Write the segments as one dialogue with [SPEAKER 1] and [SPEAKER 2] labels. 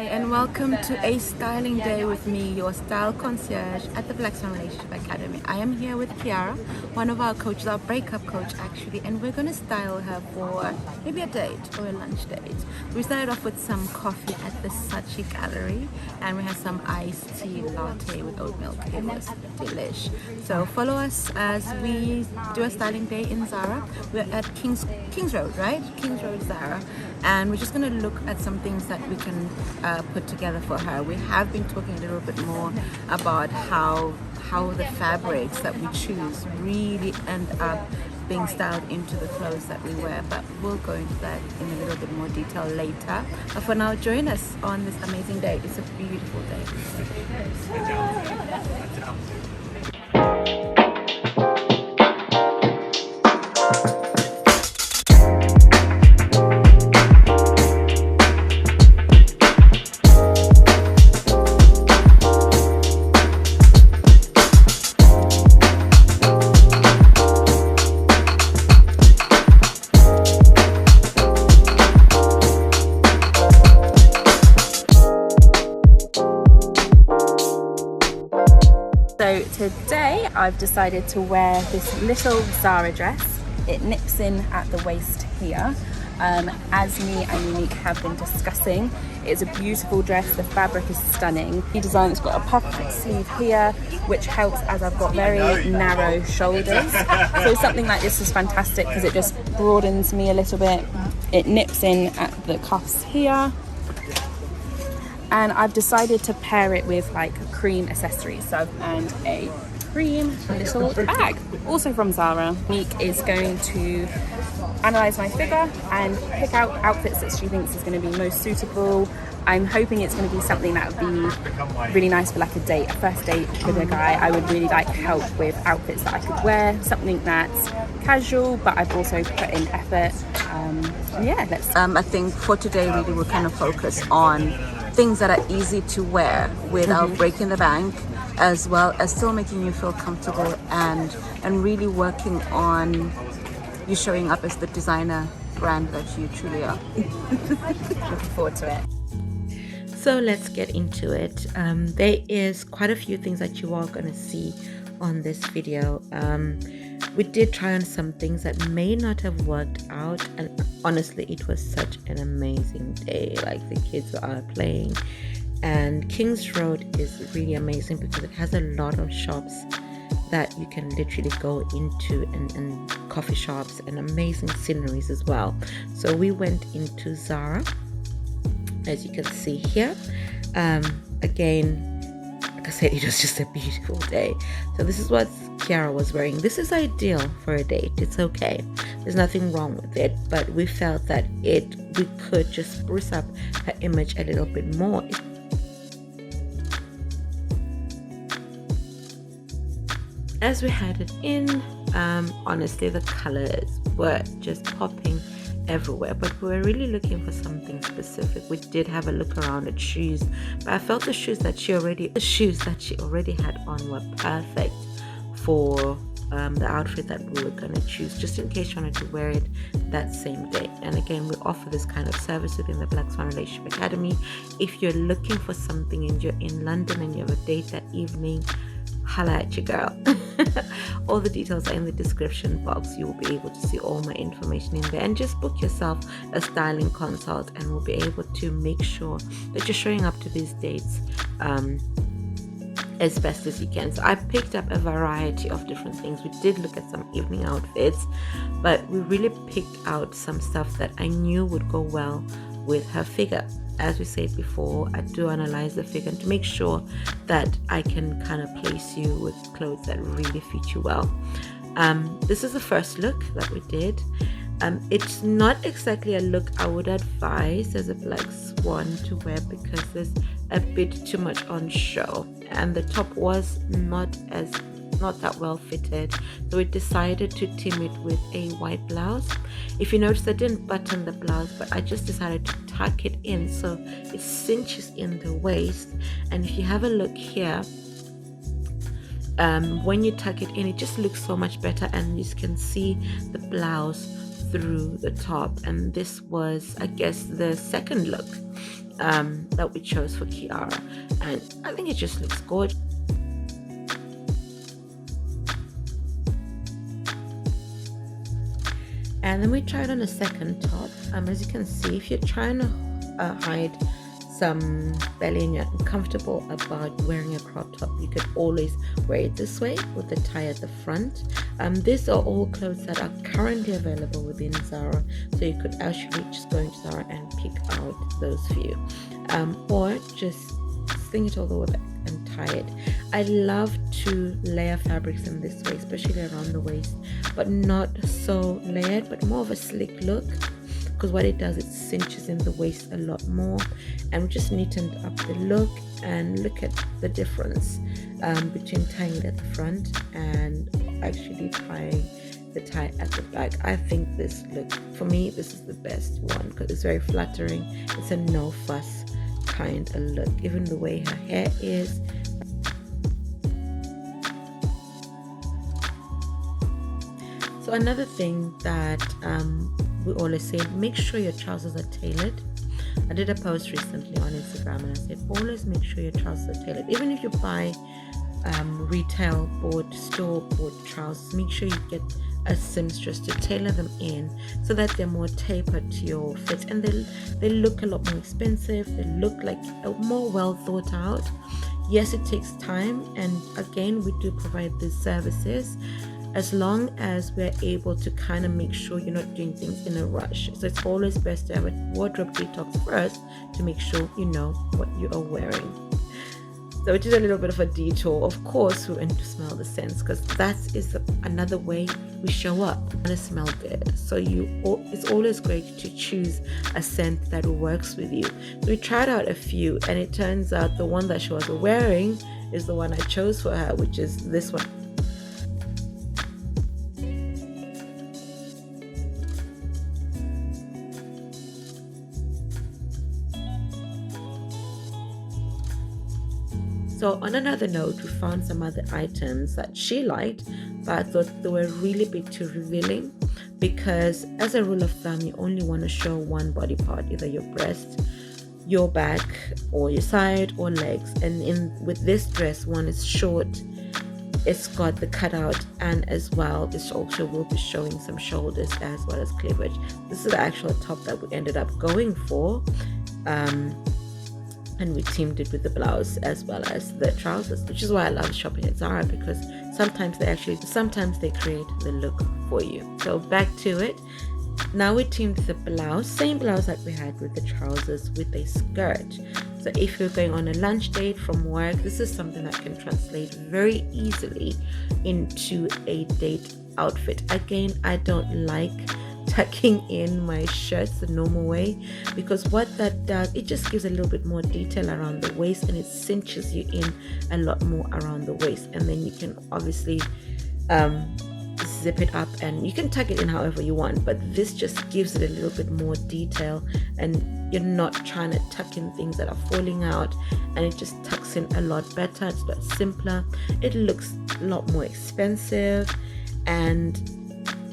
[SPEAKER 1] and welcome to a styling day with me, your style concierge at the Black Swan Relationship Academy. I am here with Kiara, one of our coaches, our breakup coach actually, and we're going to style her for maybe a date or a lunch date. We started off with some coffee at the Sachi Gallery, and we have some iced tea latte with oat milk. It was delish. So follow us as we do a styling day in Zara. We're at Kings Road, right? Kings Road, Zara. And we're just going to look at some things that we can put together for her. We have been talking a little bit more about how the fabrics that we choose really end up being styled into the clothes that we wear, but we'll go into that in a little bit more detail later. But for now, join us on this amazing day. It's a beautiful day. So today I've decided to wear this little Zara dress. It nips in at the waist here. As me and Unique have been discussing, it's a beautiful dress. The fabric is stunning. The design has got a puff sleeve here, which helps as I've got very narrow shoulders. So something like this is fantastic because it just broadens me a little bit. It nips in at the cuffs here. And I've decided to pair it with like cream accessories, and a cream little bag, also from Zara. Nick is going to analyze my figure and pick out outfits that she thinks is going to be most suitable. I'm hoping it's going to be something that would be really nice for like a date, a first date with a guy. I would really like help with outfits that I could wear, something that's casual, but I've also put in effort. Yeah, let's. I think for today, really, we'll kind of focus on things that are easy to wear without breaking the bank, as well as still making you feel comfortable and really working on you showing up as the designer brand that you truly are. Looking forward to it.
[SPEAKER 2] So let's get into it. There is quite a few things that you are going to see on this video. We did try on some things that may not have worked out, and honestly it was such an amazing day. Like, the kids were out playing, and Kings Road is really amazing because it has a lot of shops that you can literally go into, and coffee shops and amazing sceneries as well. So we went into Zara, as you can see here. Again, like I said, it was just a beautiful day. So this is what Kiara was wearing. This is ideal for a date. It's okay, there's nothing wrong with it, but we felt that we could just spruce up her image a little bit more. As we headed in, honestly the colors were just popping everywhere, but we were really looking for something specific. We did have a look around at shoes, but I felt the shoes that she already had on were perfect for the outfit that we were going to choose, just in case you wanted to wear it that same day. And again, we offer this kind of service within the Black Swan Relationship Academy. If you're looking for something and you're in London and you have a date that evening, holla at your girl. All the details are in the description box. You will be able to see all my information in there, and just book yourself a styling consult, and we'll be able to make sure that you're showing up to these dates as best as you can. So I picked up a variety of different things. We did look at some evening outfits, but we really picked out some stuff that I knew would go well with her figure. As we said before, I do analyze the figure to make sure that I can kind of place you with clothes that really fit you well. This is the first look that we did. It's not exactly a look I would advise as a Black Swan to wear because there's a bit too much on show, and the top was not that well fitted, so we decided to team it with a white blouse. If you notice, I didn't button the blouse, but I just decided to tuck it in so it cinches in the waist. And if you have a look here, when you tuck it in, it just looks so much better, and you can see the blouse through the top. And this was, I guess, the second look that we chose for Kiara, and I think it just looks gorgeous. And then we tried on a second top. As you can see, if you're trying to hide some belly and you're uncomfortable about wearing a crop top, you could always wear it this way with the tie at the front. These are all clothes that are currently available within Zara, so you could actually just go into Zara and pick out those few, or just sling it all over and tie it. I love to layer fabrics in this way, especially around the waist, but not so layered, but more of a slick look, because what it does, it cinches in the waist a lot more, and we just neatened up the look. And look at the difference between tying it at the front and actually tying the tie at the back. I think this look, for me, this is the best one because it's very flattering. It's a no fuss kind of look, even the way her hair is. So another thing that we always say, make sure your trousers are tailored. I did a post recently on Instagram and I said always make sure your trousers are tailored. Even if you buy retail bought, store bought trousers, make sure you get a seamstress to tailor them in so that they're more tapered to your fit, and they look a lot more expensive. They look like more well thought out. Yes, it takes time, and again, we do provide these services as long as we're able to kind of make sure you're not doing things in a rush. So it's always best to have a wardrobe detox first to make sure you know what you are wearing. So it is a little bit of a detour. Of course, we want to smell the scents because that is another way we show up. We want to smell good. So it's always great to choose a scent that works with you. So we tried out a few, and it turns out the one that she was wearing is the one I chose for her, which is this one. So on another note, we found some other items that she liked, but I thought they were a really bit too revealing, because as a rule of thumb, you only want to show one body part, either your breast, your back, or your side, or legs. And with this dress, one is short, it's got the cutout, and as well, this also will be showing some shoulders as well as cleavage. This is the actual top that we ended up going for. And we teamed it with the blouse as well as the trousers, which is why I love shopping at Zara, because sometimes they create the look for you. So back to it. Now we teamed the blouse, same blouse that we had with the trousers, with a skirt. So if you're going on a lunch date from work, this is something that can translate very easily into a date outfit. Again, I don't like tucking in my shirts the normal way, because what that does, it just gives a little bit more detail around the waist, and it cinches you in a lot more around the waist. And then you can obviously zip it up, and you can tuck it in however you want, but this just gives it a little bit more detail, and you're not trying to tuck in things that are falling out, and it just tucks in a lot better. It's a lot simpler. It looks a lot more expensive. And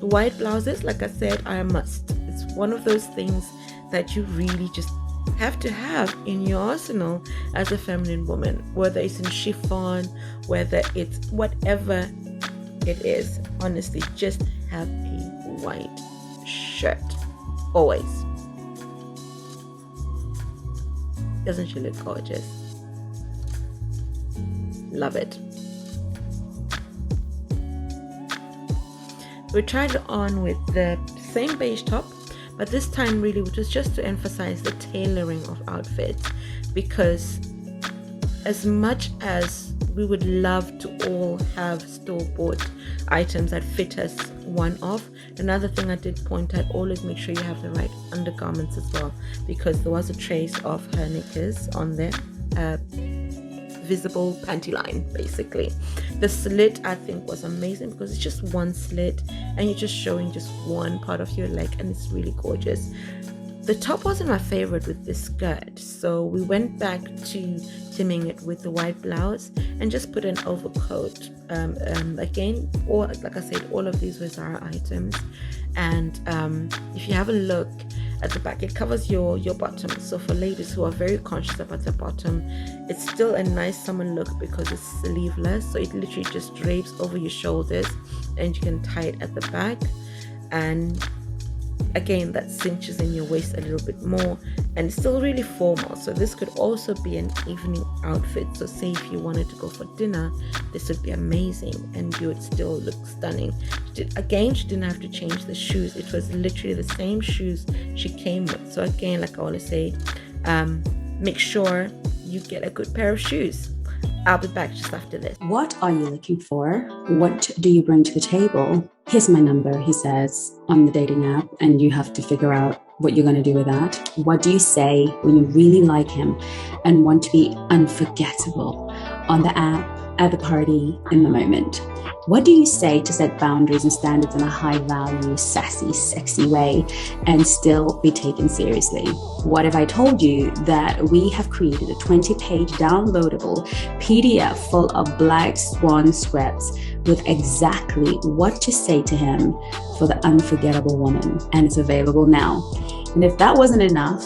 [SPEAKER 2] white blouses, like I said, are a must. It's one of those things that you really just have to have in your arsenal as a feminine woman, whether it's in chiffon, whether it's whatever it is. Honestly, just have a white shirt always. Doesn't she look gorgeous? Love it. We tried it on with the same beige top, but this time really it was just to emphasize the tailoring of outfits, because as much as we would love to all have store-bought items that fit us one-off, another thing I did point out, always make sure you have the right undergarments as well, because there was a trace of her knickers on there, visible panty line basically. The slit I think was amazing, because it's just one slit and you're just showing just one part of your leg, and it's really gorgeous. The top wasn't my favorite with this skirt, so we went back to trimming it with the white blouse and just put an overcoat. Again, or like I said, all of these were Zara items, and if you have a look at the back. It covers your bottom. So for ladies who are very conscious about the bottom, it's still a nice summer look because it's sleeveless. So it literally just drapes over your shoulders and you can tie it at the back. And again, that cinches in your waist a little bit more, and it's still really formal. So this could also be an evening outfit. So say if you wanted to go for dinner, this would be amazing and you would still look stunning. Again, she didn't have to change the shoes. It was literally the same shoes she came with. So again, like I always say, make sure you get a good pair of shoes. I'll be back just after this.
[SPEAKER 3] What are you looking for? What do you bring to the table? Here's my number, he says on the dating app, and you have to figure out what you're going to do with that. What do you say when you really like him and want to be unforgettable on the app, at the party, in the moment? What do you say to set boundaries and standards in a high value, sassy, sexy way and still be taken seriously? What if I told you that we have created a 20-page downloadable PDF full of Black Swan scripts with exactly what to say to him for the unforgettable woman, and it's available now? And if that wasn't enough,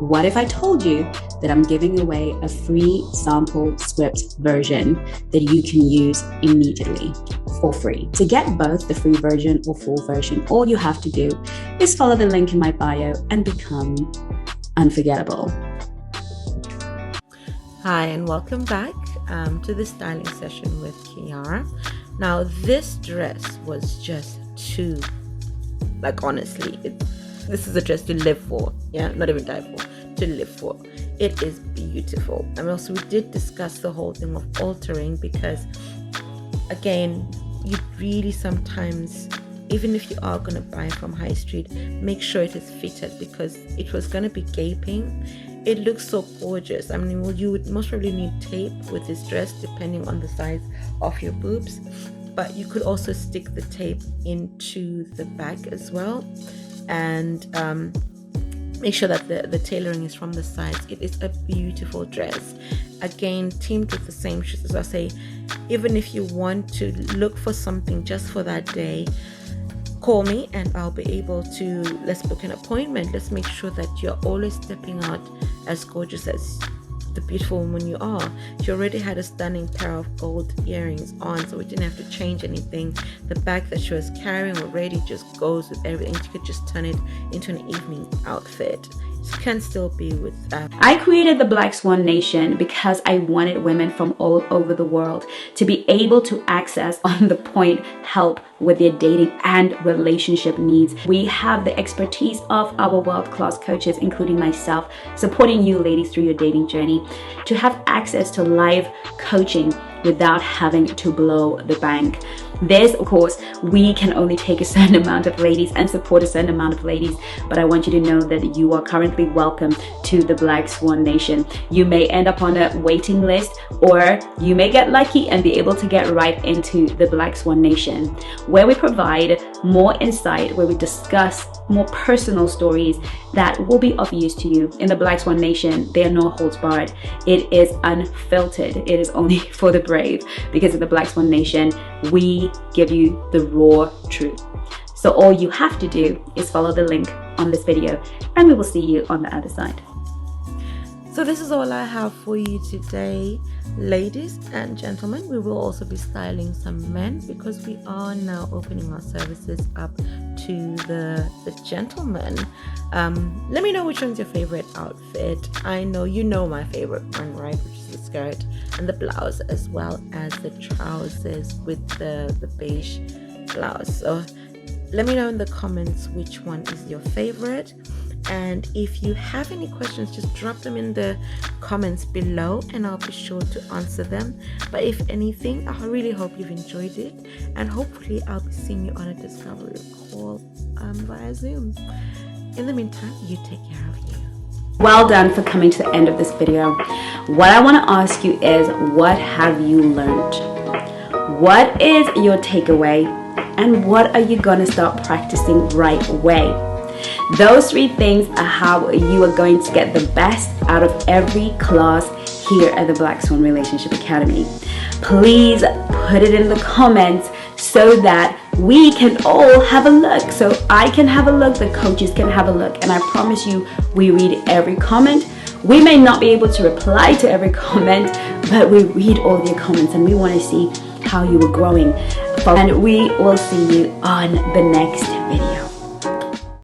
[SPEAKER 3] what if I told you that I'm giving away a free sample script version that you can use immediately for free? To get both the free version or full version, all you have to do is follow the link in my bio and become unforgettable.
[SPEAKER 2] Hi, and welcome back to the styling session with Kiara. Now, this dress was just too, like, honestly, this is a dress to live for. Yeah, not even die for, to live for. It is beautiful. And also we did discuss the whole thing of altering, because again, you really sometimes, even if you are going to buy from high street, make sure it is fitted, because it was going to be gaping. It looks so gorgeous. I mean, well, you would most probably need tape with this dress depending on the size of your boobs, but you could also stick the tape into the back as well, and make sure that the tailoring is from the sides. It is a beautiful dress. Again, teamed with the same shoes. As I say, even if you want to look for something just for that day, call me and I'll be able to, let's book an appointment. Let's make sure that you're always stepping out as gorgeous as the beautiful woman you are. She already had a stunning pair of gold earrings on, so we didn't have to change anything. The bag that she was carrying already just goes with everything. She could just turn it into an evening outfit. She can still be with
[SPEAKER 3] I created the Black Swan Nation because I wanted women from all over the world to be able to access on the point help with their dating and relationship needs. We have the expertise of our world-class coaches, including myself, supporting you ladies through your dating journey, to have access to live coaching without having to blow the bank. This, of course, we can only take a certain amount of ladies and support a certain amount of ladies, but I want you to know that you are currently welcome to the Black Swan Nation. You may end up on a waiting list, or you may get lucky and be able to get right into the Black Swan Nation, where we provide more insight, where we discuss more personal stories that will be of use to you. In the Black Swan Nation, there are no holds barred. It is unfiltered. It is only for the brave, because in the Black Swan Nation, we give you the raw truth. So all you have to do is follow the link on this video, and we will see you on the other side.
[SPEAKER 2] So this is all I have for you today, ladies and gentlemen. We will also be styling some men, because we are now opening our services up to the gentlemen. Let me know which one's your favorite outfit. I know you know my favorite one, right? Which is the skirt and the blouse, as well as the trousers with the beige blouse. So let me know in the comments which one is your favorite. And if you have any questions, just drop them in the comments below and I'll be sure to answer them. But if anything, I really hope you've enjoyed it, and hopefully I'll be seeing you on a discovery call via Zoom. In the meantime, you take care of you.
[SPEAKER 3] Well done for coming to the end of this video. What I want to ask you is, what have you learned? What is your takeaway? And what are you going to start practicing right away? Those three things are how you are going to get the best out of every class here at the Black Swan Relationship Academy. Please put it in the comments so that we can all have a look. So I can have a look, the coaches can have a look, and I promise you, we read every comment. We may not be able to reply to every comment, but we read all your comments and we want to see how you are growing. And we will see you on the next video.